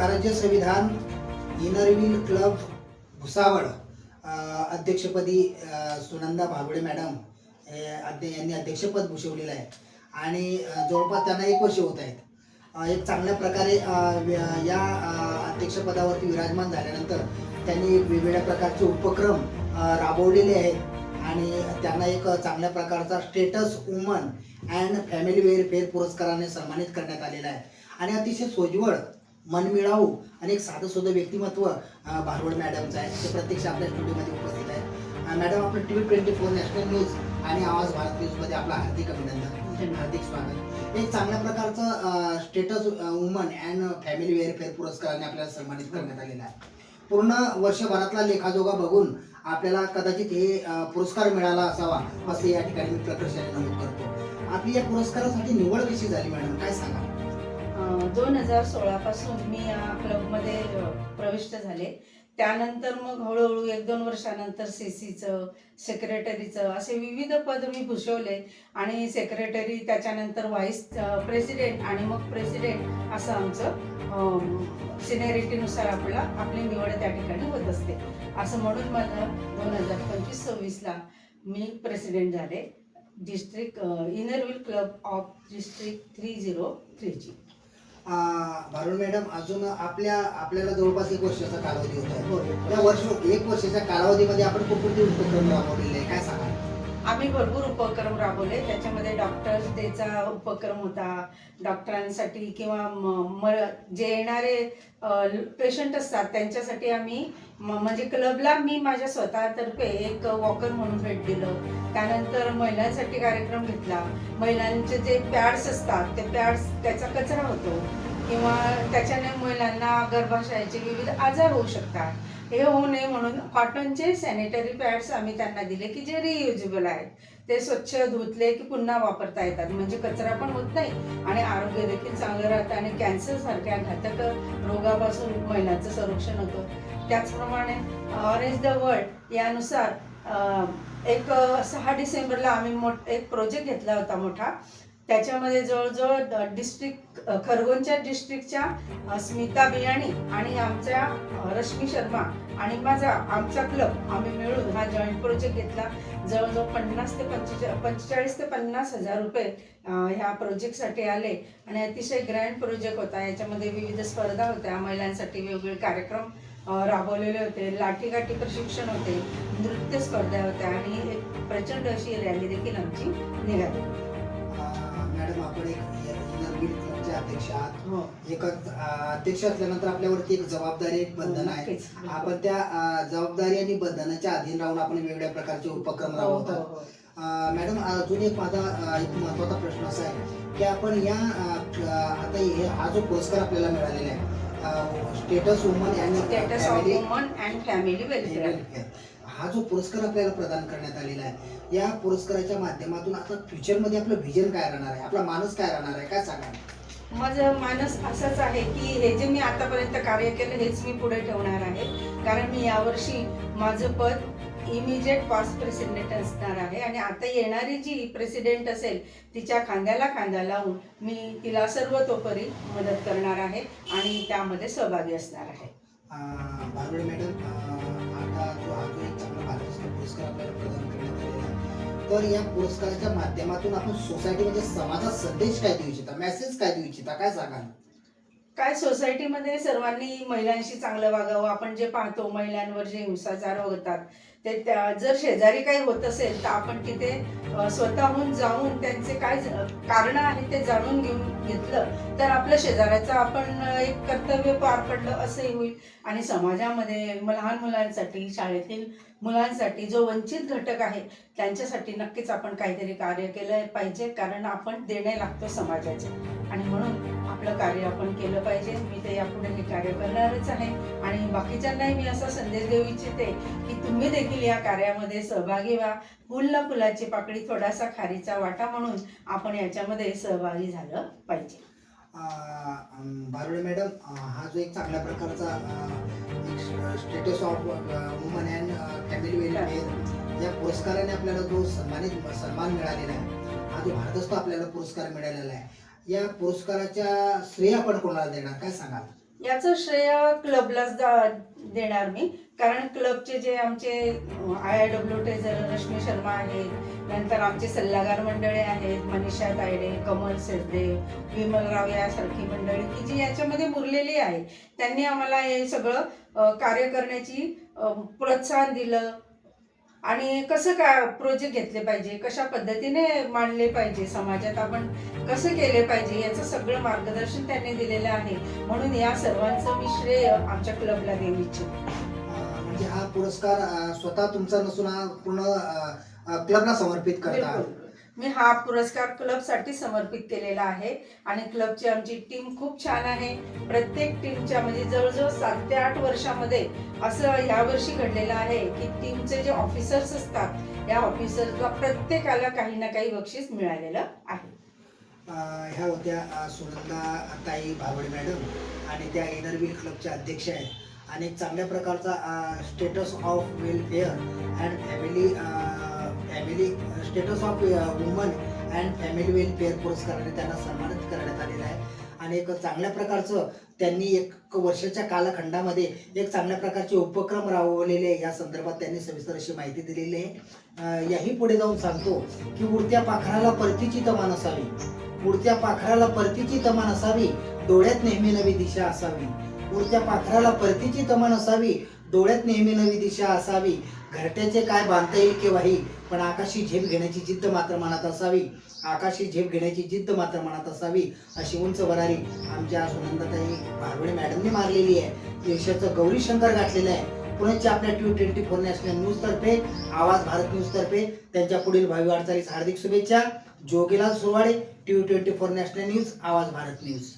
स्वराज्य संविधान Inner Wheel club Bhusawal अध्यक्षपदी सुनंदा भागवडे मॅडम यांनी अध्यक्षपद भूषवलेलं आहे आणि जवळपास त्यांना 1 वर्ष होत आहेत. एक चांगल्या प्रकारे या अध्यक्षपदावरती विराजमान झाल्यानंतर त्यांनी वेगवेगळ्या प्रकारचे उपक्रम राबवलेले आहेत आणि त्यांना एक चांगल्या प्रकारचा status woman and family welfare पुरस्काराने सन्मानित करण्यात आलेला आहे. आणि अतिशय सोज्वळ, मनमिळावू आणि एक साधंसुधं व्यक्तिमत्व भागवड मॅडमचं आहे. ते प्रत्यक्ष आपल्या स्टुडिओमध्ये उपस्थित आहे. मॅडम, आपलं TV24 नॅशनल न्यूज आणि आवाज भारत न्यूजमध्ये आपलं हार्दिक अभिनंदन, हार्दिक स्वागत. एक चांगल्या प्रकारचं status woman and family welfare पुरस्काराने आपल्याला सन्मानित करण्यात आलेला आहे. पूर्ण वर्षभरातला लेखाजोगा बघून आपल्याला कदाचित हे पुरस्कार मिळाला असावा असं या ठिकाणी मी प्रकर्षाने नमूद करतो. आपली या पुरस्कारासाठी निवड कशी झाली मॅडम, काय सांगा? 2016 पासून मी या क्लबमध्ये प्रविष्ट झाले. त्यानंतर मग हळूहळू 1-2 वर्षानंतर CCचं, सेक्रेटरीचं असे विविध पद मी भूषवले आणि सेक्रेटरी, त्याच्यानंतर व्हाईस प्रेसिडेंट आणि मग प्रेसिडेंट असं आमचं सिनियरिटीनुसार आपली निवड त्या ठिकाणी होत असते. असं म्हणून माझं 2025-26ला मी प्रेसिडेंट झाले district Inner Wheel club of district 3030. Bharun madam, अजून आपल्याला जवळपास 1 वर्षाचा कालावधी होता आहे. त्या 1 वर्षाच्या कालावधीमध्ये आपण कोणते उपक्रम राबवलेले आहे, काय सांगा? आम्ही भरपूर उपक्रम राबवले. त्याच्यामध्ये डॉक्टर्स डेचा उपक्रम होता. डॉक्टरांसाठी किंवा जे येणारे पेशंट असतात त्यांच्यासाठी आम्ही म्हणजे क्लबला मी माझ्या स्वतःतर्फे एक वॉकर म्हणून भेट दिलं. त्यानंतर महिलांसाठी कार्यक्रम घेतला. महिलांचे जे पॅड्स असतात ते पॅड्स, त्याचा कचरा होतो किंवा त्याच्याने महिलांना गर्भाशयाचे विविध आजार होऊ शकतात. हे होऊ नये म्हणून कॉटनचे सॅनिटरी पॅड्स आम्ही त्यांना दिले की जे रियुजेबल आहेत. ते स्वच्छ धुतले की पुन्हा वापरता येतात, म्हणजे कचरा पण होत नाही आणि आरोग्य देखील चांगलं राहतं आणि कॅन्सरसारख्या घातक रोगापासून महिलांचं संरक्षण होतं. त्याचप्रमाणे ऑरेंज द वर्ल्ड यानुसार 6 डिसेंबरला आम्ही एक प्रोजेक्ट घेतला होता मोठा. त्याच्यामध्ये जवळजवळ खरगोनच्या डिस्ट्रिक्टच्या स्मिता बियाणी आणि आमच्या रश्मी शर्मा आणि आमचा क्लब आम्ही मिळून हा जॉईंट प्रोजेक्ट घेतला. जवळजवळ 45 ते 50 हजार रुपये ह्या प्रोजेक्टसाठी आले आणि अतिशय ग्रँड प्रोजेक्ट होता. याच्यामध्ये विविध स्पर्धा होत्या, महिलांसाठी वेगवेगळे कार्यक्रम राबवलेले होते, लाठीकाठी प्रशिक्षण होते, नृत्य स्पर्धा होत्या आणि एक प्रचंड अशी रॅली देखील आमची निघाली. मॅडम, आपण एक इनरव्हील क्लबचे अध्यक्ष आहात. एक अध्यक्ष असल्यानंतर आपल्यावरती एक जबाबदारी, एक बंधन आहे. आपण त्या जबाबदारी आणि बंधनाच्या अधीन राहून आपण वेगवेगळ्या प्रकारचे उपक्रम राबवतात. मॅडम, अजून एक माझा एक महत्त्वाचा प्रश्न असा आहे की आपण हा जो पुरस्कार आपल्याला मिळालेला आहे status woman and family welfare, हा जो पुरस्कार आपल्याला प्रदान करण्यात आलेला आहे, या पुरस्काराच्या माध्यमातून आता फ्युचरमध्ये आपलं व्हिजन काय राहणार आहे, आपला मानस काय राहणार आहे, काय सांगा? माझं मानस असंच आहे की हे जे मी आतापर्यंत कार्य केलं हेच मी पुढे ठेवणार आहे. कारण मी यावर्षी माझं पद इमिजिएट पास्ट प्रेसिडेंट असणार आहे आणि आता येणारी जी प्रेसिडेंट असेल तिच्या खांद्याला खांदा लावून मी तिला सर्वतोपरी मदत करणार आहे आणि त्यामध्ये सहभागी असणार आहे. भागवडे मॅडम, आता हा जो एक चांगला भारतरत्न पुरस्कार आपल्याला प्रदान करण्यात आलेला आहे, तर या पुरस्काराच्या माध्यमातून आपण सोसायटीमध्ये समाजात संदेश काय देऊ इच्छिता, मेसेज काय देऊ इच्छिता, काय सांगा? काय सोसायटीमध्ये सर्वांनी महिलांशी चांगलं वागावं. आपण जे पाहतो महिलांवर जे हिंसाचार होतात ते जर शेजारी काही होत असेल तर आपण तिथे स्वतःहून जाऊन त्यांचे काय कारणं आहेत ते जाणून घेतलं तर आपल्या शेजाऱ्याचं आपण एक कर्तव्य पार पडलं असंही होईल. आणि समाजामध्ये लहान मुलांसाठी, शाळेतील मुलांसाठी जो वंचित घटक आहे त्यांच्यासाठी नक्कीच आपण काहीतरी कार्य केलं पाहिजे. कारण आपण देणे लागतो समाजाचे आणि म्हणून आपलं कार्य आपण केलं पाहिजे. मी ते यापुढे हे कार्य करणारच आहे आणि बाकीच्यांनाही मी असा संदेश देऊ इच्छिते की तुम्ही देखील या कार्यामध्ये सहभागी व्हा. फुल ना फुलाची पाकळी, थोडासा खारीचा वाटा म्हणून आपण याच्यामध्ये सहभागी झालं पाहिजे. भारुडे मॅडम, हा जो एक चांगल्या प्रकारचा status of woman and family welfare या पुरस्काराने आपल्याला जो सन्मान मिळालेला आहे, हा जो भारतस्थ आपल्याला पुरस्कार मिळालेला आहे, या पुरस्काराच्या श्रेय आपण कोणाला देणार, काय सांगाल? याचं श्रेय क्लबलाच देणार मी, कारण क्लबचे जे आमचे IIW ट्रेझर रश्मी शर्मा आहेत, नंतर आमचे सल्लागार मंडळी आहेत, मनीषा तायडे, कमल सचदेव, विमलराव यासारखी मंडळी की जी याच्यामध्ये मुरलेली आहे, त्यांनी आम्हाला हे सगळं कार्य करण्याची प्रोत्साहन दिलं आणि कसं काय प्रोजेक्ट घेतले पाहिजे, कशा पद्धतीने मांडले पाहिजे, समाजात आपण कसं केले पाहिजे याचं सगळं मार्गदर्शन त्यांनी दिलेलं आहे. म्हणून या सर्वांचं मी श्रेय आमच्या क्लबला देऊ इच्छिते. म्हणजे हा पुरस्कार स्वतः तुमचा नसून हा पूर्ण क्लबला समर्पित करता. बिलकुल. मी हा पुरस्कार क्लबसाठी समर्पित केलेला आहे आणि क्लबची आमची टीम खूप छान आहे. प्रत्येक टीमच्या म्हणजे जवळजवळ 7 ते 8 वर्षामध्ये असं यावर्षी घडलेलं आहे की टीमचे जे ऑफिसर्स असतात या ऑफिसर्सला प्रत्येकाला काही ना काही बक्षीस मिळालेलं आहे. ह्या होत्या सुनंदा ताई भाबडे मॅडम आणि त्या इनर व्हील क्लबच्या अध्यक्ष आहेत आणि एक चांगल्या प्रकारचा status of welfare and family status of woman and family welfare पुरस्काराने त्यांना सन्मानित करण्यात आलेला आहे. आणि एक चांगल्या प्रकारचं त्यांनी 1 वर्षाच्या कालखंडामध्ये एक चांगल्या प्रकारचे उपक्रम राबवलेले या संदर्भात त्यांनी सविस्तर अशी माहिती दिलेली आहे. याही पुढे जाऊन सांगतो की उडत्या पाखराला परतीची तमा नसावी, उडत्या पाखराला परतीची तमा नसावी, डोळ्यात नेहमी नवी दिशा असावी. उडत्या पाखराला परतीची तमा नसावी, डोळ्यात नेहमी नवी दिशा असावी. घरट्याचे काय बांधता येईल केव्हाही, पण आकाशी झेप घेण्याची जिद्द मात्र मनात असावी. आकाशी झेप घेण्याची जिद्द मात्र मनात असावी. अशी उंच भरारी आमच्या सुनंदाताई भाबडे मॅडमने मारलेली आहे. यशाचं गौरी शंकर गाठलेलं आहे. पुण्याच्या आपल्या T24 नॅशनल न्यूज तर्फे, आवाज भारत न्यूज तर्फे त्यांच्या पुढील भावी वाटचालीस हार्दिक शुभेच्छा. Jogilal Surwade, T24 national news, आवाज भारत न्यूज.